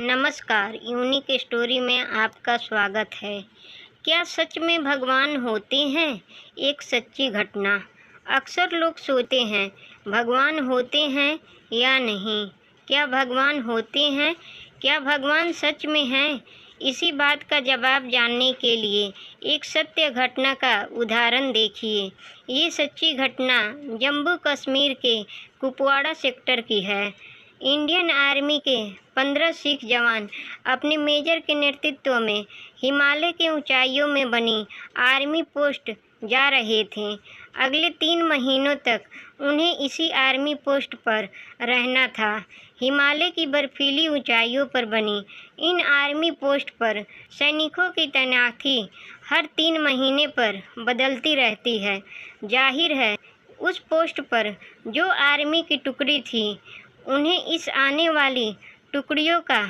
नमस्कार, unique story में आपका स्वागत है। क्या सच में भगवान होते हैं? एक सच्ची घटना। अक्सर लोग सोचते हैं, भगवान होते हैं या नहीं? क्या भगवान होते हैं? क्या भगवान सच में हैं? इसी बात का जवाब जानने के लिए एक सत्य घटना का उदाहरण देखिए। ये सच्ची घटना जम्मू कश्मीर के कुपवाड़ा सेक्टर की है। इंडियन आर्मी के 15 सिख जवान अपने मेजर के नेतृत्व में हिमालय के ऊंचाइयों में बनी आर्मी पोस्ट जा रहे थे। अगले 3 महीनों तक उन्हें इसी आर्मी पोस्ट पर रहना था। हिमालय की बर्फीली ऊंचाइयों पर बनी इन आर्मी पोस्ट पर सैनिकों की तैनाती हर 3 महीने पर बदलती रहती है। जाहिर है, उस पोस्ट पर जो आर्मी की टुकड़ी थी, उन्हें इस आने वाली टुकड़ियों का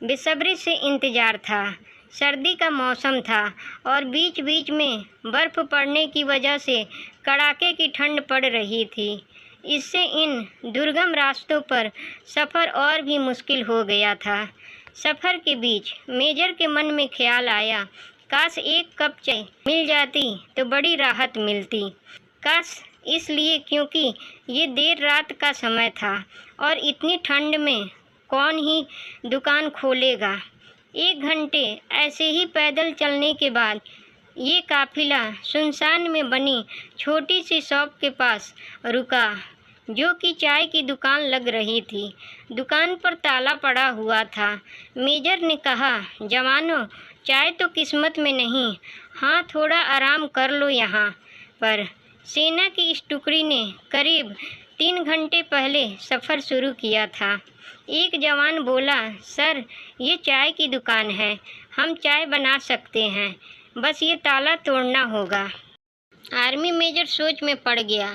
बेसब्री से इंतज़ार था। सर्दी का मौसम था और बीच बीच में बर्फ़ पड़ने की वजह से कड़ाके की ठंड पड़ रही थी। इससे इन दुर्गम रास्तों पर सफ़र और भी मुश्किल हो गया था। सफ़र के बीच मेजर के मन में ख्याल आया, काश एक कप चाय मिल जाती तो बड़ी राहत मिलती। काश इसलिए क्योंकि ये देर रात का समय था और इतनी ठंड में कौन ही दुकान खोलेगा। 1 घंटे ऐसे ही पैदल चलने के बाद ये काफिला सुनसान में बनी छोटी सी शॉप के पास रुका, जो कि चाय की दुकान लग रही थी। दुकान पर ताला पड़ा हुआ था। मेजर ने कहा, जवानों, चाय तो किस्मत में नहीं, हाँ थोड़ा आराम कर लो यहाँ पर। सेना की इस टुकड़ी ने करीब 3 घंटे पहले सफ़र शुरू किया था। एक जवान बोला, सर, ये चाय की दुकान है, हम चाय बना सकते हैं, बस ये ताला तोड़ना होगा। आर्मी मेजर सोच में पड़ गया।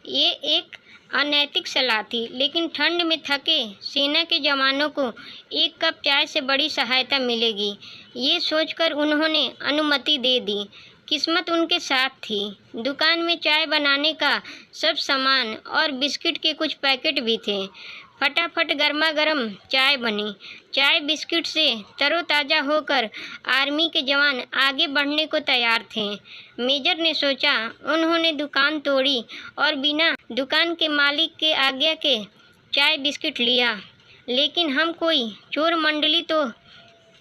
ये एक अनैतिक सलाह थी, लेकिन ठंड में थके सेना के जवानों को 1 कप चाय से बड़ी सहायता मिलेगी, ये सोचकर उन्होंने अनुमति दे दी। किस्मत उनके साथ थी। दुकान में चाय बनाने का सब सामान और बिस्किट के कुछ पैकेट भी थे। फटाफट गर्मा गर्म चाय बनी। चाय बिस्किट से तरोताज़ा होकर आर्मी के जवान आगे बढ़ने को तैयार थे। मेजर ने सोचा, उन्होंने दुकान तोड़ी और बिना दुकान के मालिक के आज्ञा के चाय बिस्किट लिया। लेकिन हम कोई चोर मंडली तो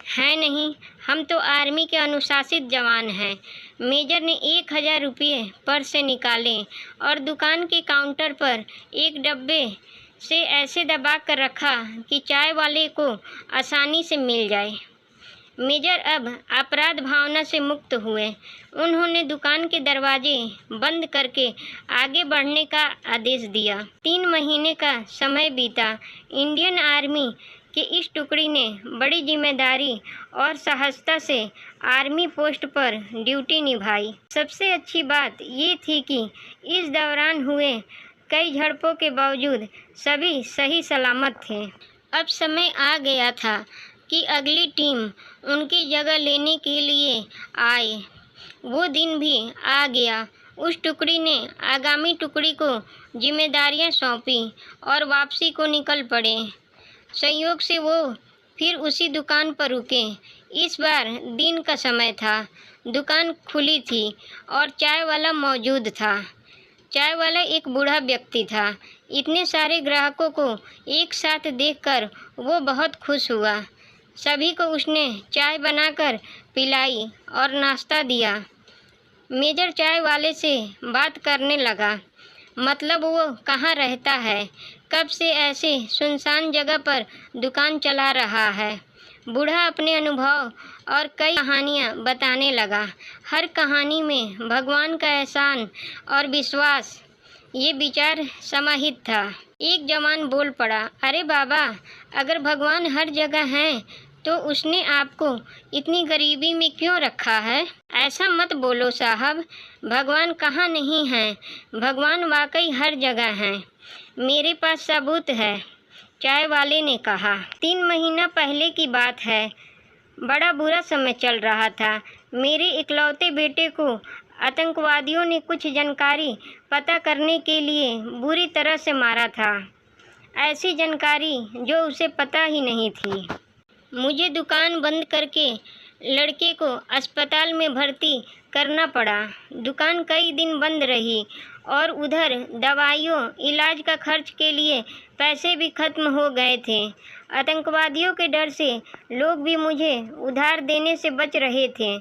है नहीं, हम तो आर्मी के अनुशासित जवान हैं। मेजर ने 1000 रुपये पर्स से निकाले और दुकान के काउंटर पर एक डब्बे से ऐसे दबा कर रखा कि चाय वाले को आसानी से मिल जाए। मेजर अब अपराध भावना से मुक्त हुए। उन्होंने दुकान के दरवाजे बंद करके आगे बढ़ने का आदेश दिया। 3 महीने का समय बीता। इंडियन आर्मी कि इस टुकड़ी ने बड़ी जिम्मेदारी और साहसता से आर्मी पोस्ट पर ड्यूटी निभाई। सबसे अच्छी बात ये थी कि इस दौरान हुए कई झड़पों के बावजूद सभी सही सलामत थे। अब समय आ गया था कि अगली टीम उनकी जगह लेने के लिए आए। वो दिन भी आ गया। उस टुकड़ी ने आगामी टुकड़ी को जिम्मेदारियां सौंपी और वापसी को निकल पड़े। संयोग से वो फिर उसी दुकान पर रुके। इस बार दिन का समय था। दुकान खुली थी और चाय वाला मौजूद था। चाय वाला एक बूढ़ा व्यक्ति था। इतने सारे ग्राहकों को एक साथ देखकर वो बहुत खुश हुआ। सभी को उसने चाय बनाकर पिलाई और नाश्ता दिया। मेजर चाय वाले से बात करने लगा, मतलब वो कहाँ रहता है, कब से ऐसे सुनसान जगह पर दुकान चला रहा है। बूढ़ा अपने अनुभव और कई कहानियाँ बताने लगा। हर कहानी में भगवान का एहसान और विश्वास, ये विचार समाहित था। एक जवान बोल पड़ा, अरे बाबा, अगर भगवान हर जगह हैं तो उसने आपको इतनी गरीबी में क्यों रखा है? ऐसा मत बोलो साहब, भगवान कहाँ नहीं हैं, भगवान वाकई हर जगह हैं। मेरे पास सबूत है, चाय वाले ने कहा। 3 महीना पहले की बात है। बड़ा बुरा समय चल रहा था। मेरे इकलौते बेटे को आतंकवादियों ने कुछ जानकारी पता करने के लिए बुरी तरह से मारा था। ऐसी जानकारी जो उसे पता ही नहीं थी। मुझे दुकान बंद करके लड़के को अस्पताल में भर्ती करना पड़ा। दुकान कई दिन बंद रही और उधर दवाइयों इलाज का खर्च के लिए पैसे भी खत्म हो गए थे। आतंकवादियों के डर से लोग भी मुझे उधार देने से बच रहे थे।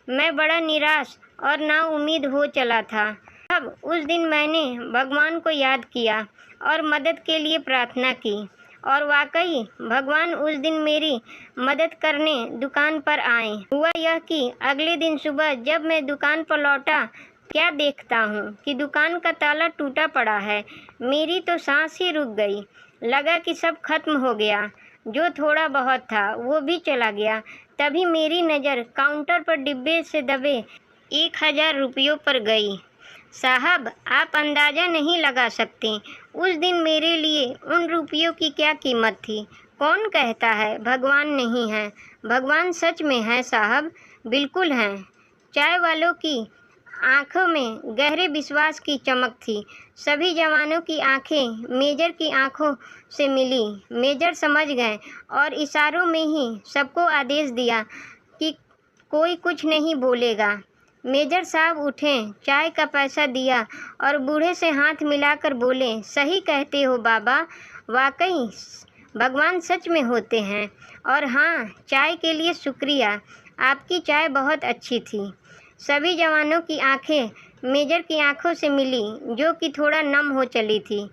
मैं बड़ा निराश और नाउम्मीद हो चला था। अब उस दिन मैंने भगवान को याद किया और मदद के लिए प्रार्थना की, और वाकई भगवान उस दिन मेरी मदद करने दुकान पर आए। हुआ यह कि अगले दिन सुबह जब मैं दुकान पर लौटा, क्या देखता हूँ कि दुकान का ताला टूटा पड़ा है। मेरी तो सांस ही रुक गई। लगा कि सब खत्म हो गया। जो थोड़ा बहुत था वो भी चला गया। तभी मेरी नज़र काउंटर पर डिब्बे से दबे 1000 रुपयों पर गई। साहब, आप अंदाज़ा नहीं लगा सकते उस दिन मेरे लिए उन रुपयों की क्या कीमत थी। कौन कहता है भगवान नहीं है? भगवान सच में है साहब, बिल्कुल हैं। चाय वालों की आंखों में गहरे विश्वास की चमक थी। सभी जवानों की आंखें मेजर की आंखों से मिली। मेजर समझ गए और इशारों में ही सबको आदेश दिया कि कोई कुछ नहीं बोलेगा। मेजर साहब उठे, चाय का पैसा दिया और बूढ़े से हाथ मिलाकर बोले, सही कहते हो बाबा, वाकई भगवान सच में होते हैं। और हाँ, चाय के लिए शुक्रिया, आपकी चाय बहुत अच्छी थी। सभी जवानों की आंखें मेजर की आंखों से मिली, जो कि थोड़ा नम हो चली थी।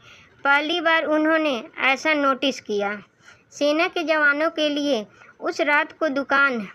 पहली बार उन्होंने ऐसा नोटिस किया। सेना के जवानों के लिए उस रात को दुकान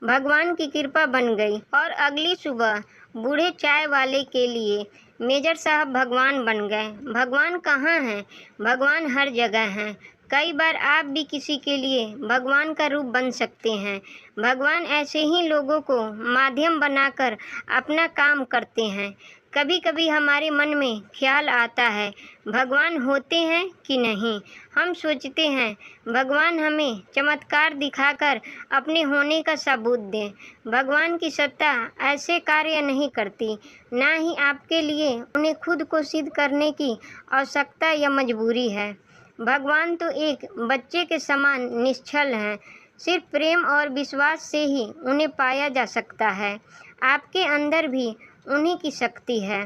भगवान की कृपा बन गई और अगली सुबह बूढ़े चाय वाले के लिए मेजर साहब भगवान बन गए। भगवान कहाँ हैं? भगवान हर जगह हैं। कई बार आप भी किसी के लिए भगवान का रूप बन सकते हैं। भगवान ऐसे ही लोगों को माध्यम बनाकर अपना काम करते हैं। कभी कभी हमारे मन में ख्याल आता है, भगवान होते हैं कि नहीं। हम सोचते हैं भगवान हमें चमत्कार दिखाकर अपने होने का सबूत दें। भगवान की सत्ता ऐसे कार्य नहीं करती, ना ही आपके लिए उन्हें खुद को सिद्ध करने की आवश्यकता या मजबूरी है। भगवान तो एक बच्चे के समान निश्चल हैं। सिर्फ प्रेम और विश्वास से ही उन्हें पाया जा सकता है। आपके अंदर भी उन्हीं की शक्ति है।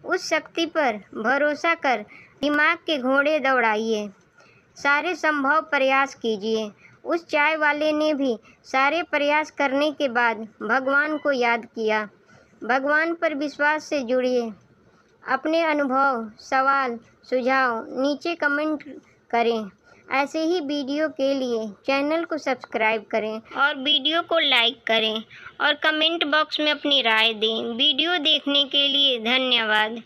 उस शक्ति पर भरोसा कर दिमाग के घोड़े दौड़ाइए, सारे संभव प्रयास कीजिए। उस चाय वाले ने भी सारे प्रयास करने के बाद भगवान को याद किया। भगवान पर विश्वास से जुड़िए। अपने अनुभव, सवाल, सुझाव नीचे कमेंट करें। ऐसे ही वीडियो के लिए चैनल को सब्सक्राइब करें और वीडियो को लाइक करें और कमेंट बॉक्स में अपनी राय दें। वीडियो देखने के लिए धन्यवाद।